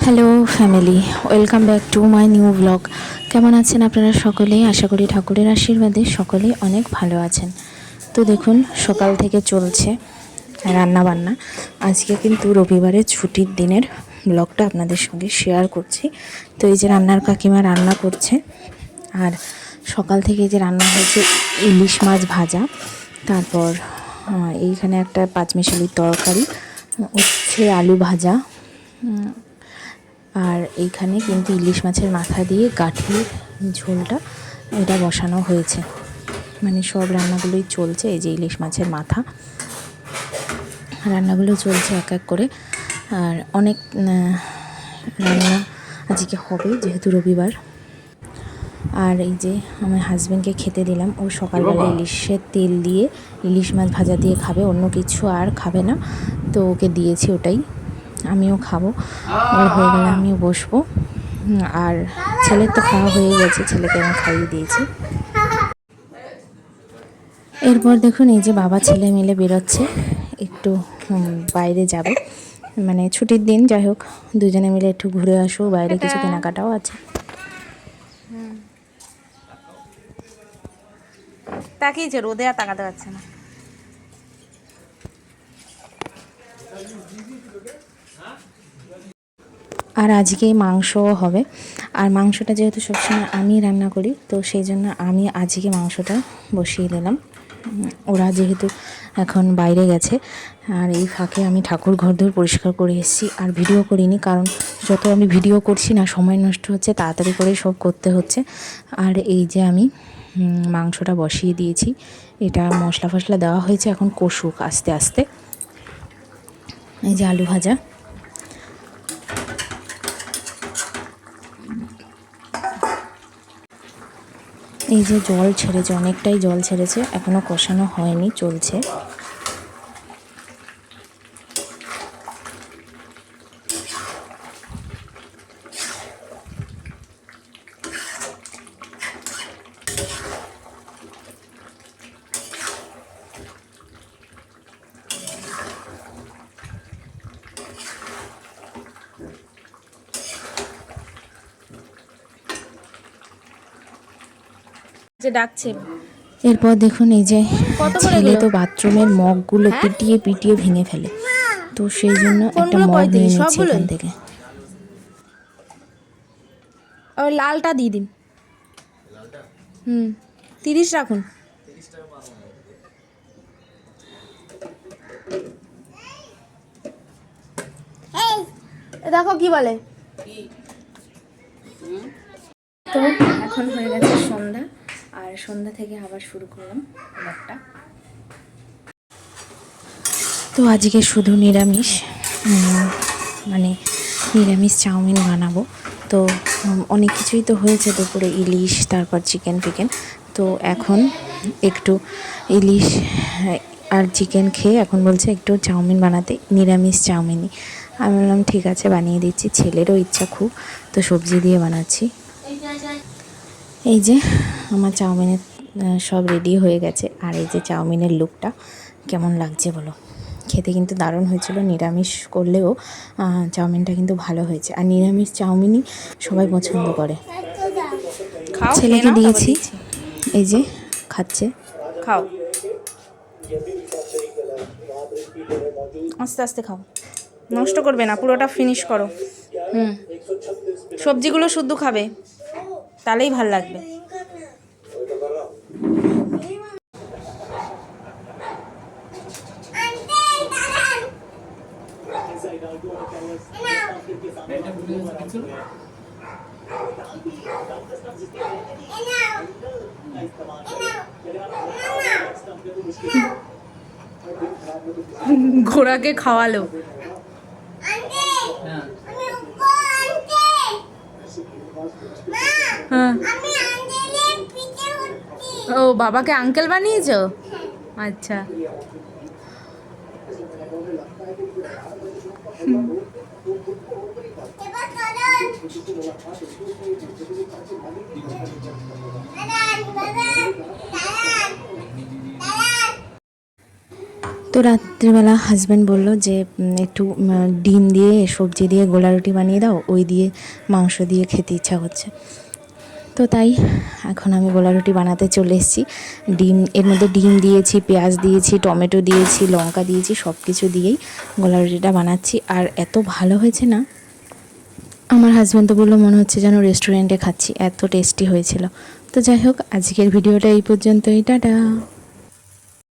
Hello family, welcome back to my new blog. কেমন আছেন আপনারা সকলেই? আশা করি ঠাকুরের আশীর্বাদে সকলেই অনেক ভালো আছেন। তো দেখুন, সকাল থেকে চলছে রান্না বান্না। আজকে কিন্তু রবিবারের ছুটির দিনের ব্লগটা আপনাদের সঙ্গে শেয়ার করছি। তো এই যে রান্নার কাকিমা রান্না করছে, আর সকাল থেকে যে রান্না হয়েছে ইলিশ মাছ ভাজা, তারপর এইখানে একটা পাঁচমিশালির তরকারি, উচ্ছে আলু ভাজা, আর এইখানে কিন্তু ইলিশ মাছের মাথা দিয়ে গাঠির ঝোলটা এটা বসানো হয়েছে। মানে সব রান্নাগুলোই চলছে। এই যে ইলিশ মাছের মাথা রান্নাগুলো চলছে এক এক করে। আর অনেক রান্না আজকে হবে যেহেতু রবিবার। আর এই যে আমার হাজব্যান্ডকে খেতে দিলাম, ও সকালবেলা ইলিশের তেল দিয়ে ইলিশ মাছ ভাজা দিয়ে খাবে, অন্য কিছু আর খাবে না। তো ওকে দিয়েছি ওটাই, আমিও খাবো। ওর হয়ে গেলে আমিও বসবো। আর ছেলের তো খাওয়া হয়ে গেছে, ছেলেকে আমি খাইয়ে দিয়েছি। এরপর দেখুন এই যে বাবা ছেলে মিলে বেরোচ্ছে, একটু বাইরে যাবে, মানে ছুটির দিন, যাই হোক দুজনে মিলে একটু ঘুরে আসবো, বাইরে কিছু কেনাকাটাও আছে। তাকিয়েছে, রোদে আর তাকাতে পারছে না। আর আজকেই মাংসও হবে। আর মাংসটা যেহেতু সবসময় আমি রান্না করি, তো সেই জন্য আমি আজকে মাংসটা বসিয়ে দিলাম। ওরা যেহেতু এখন বাইরে গেছে, আর এই ফাঁকে আমি ঠাকুর ঘরদোর পরিষ্কার করে এসেছি। আর ভিডিও করিনি, কারণ যত আমি ভিডিও করছি না সময় নষ্ট হচ্ছে, তাড়াতাড়ি করে সব করতে হচ্ছে। আর এই যে আমি মাংসটা বসিয়ে দিয়েছি, এটা মশলা ফসলা দেওয়া হয়েছে, এখন কষুক আস্তে আস্তে। এই যে আলু ভাজা, এই যে জল ছেড়েছে, অনেকটাই জল ছেড়েছে, এখনো কষানো হয়নি, চলছে। যে ডাকছে। এরপর দেখুন এই যে কত করে ছেলে এগুলো? তো বাথরুমের মগগুলো পিটিয়ে পিটিয়ে ভেঙে ফেলে, তো সেই জন্য একটা কোনগুলো মগ নিয়ে 35? নিচ্ছি সবগুলোই? এখান থেকে। ওই লালটা দিয়ে দিন। 30 রাখুন। দেখো কি বলে। তো এখন হয়ে গেছে সন্ধ্যা, আর সন্ধ্যা থেকে আবার শুরু করলাম ব্লগটা। তো আজকে শুধু নিরামিষ, মানে নিরামিষ চাউমিন বানাবো। তো অনেক কিছুই তো হয়েছে দুপুরে, ইলিশ, তারপর চিকেন ফিকেন। তো এখন একটু ইলিশ আর চিকেন খেয়ে এখন বলছে একটু চাউমিন বানাতে, নিরামিষ চাউমিনই। আমি বললাম ঠিক আছে, বানিয়ে দিচ্ছি, ছেলেরও ইচ্ছা খুব, তো সবজি দিয়ে বানাচ্ছি। এই যে আমার চাউমিনের সব রেডি হয়ে গেছে। আর এই যে চাউমিনের লুকটা কেমন লাগছে বলো। খেতে কিন্তু দারুণ হয়েছিল, নিরামিষ করলেও চাউমিনটা কিন্তু ভালো হয়েছে। আর নিরামিষ চাউমিনই সবাই পছন্দ করে। খাও, ছেলেকে দিয়েছি, এই যে খাচ্ছে। খাও, আস্তে আস্তে খাও, নষ্ট করবে না, পুরোটা ফিনিশ করো। সবজিগুলো শুদ্ধ খাবে, তাহলেই ভাল লাগবে। ঘোড়াকে খাওয়ালো। হ্যাঁ, ও বাবাকে আঙ্কেল বানিয়েছো? আচ্ছা। তো রাত্রিবেলা হাজব্যান্ড বলল যে একটু ডিম দিয়ে সবজি দিয়ে গোলা রুটি বানিয়ে দাও, ওই দিয়ে মাংস দিয়ে খেতে ইচ্ছা হচ্ছে। তো তাই এখন আমি গোলা রুটি বানাতে চলে এসেছি। এর মধ্যে ডিম দিয়েছি, পেঁয়াজ দিয়েছি, টমেটো দিয়েছি, লঙ্কা দিয়েছি, সব কিছু দিয়েই গোলা রুটিটা বানাচ্ছি। আর এত ভালো হয়েছে না, আমার হাজব্যান্ড তো বললো মনে হচ্ছে যেন রেস্টুরেন্টে খাচ্ছি, এত টেস্টি হয়েছিল। তো যাই হোক, আজকের ভিডিওটা এই পর্যন্তই, টাটা।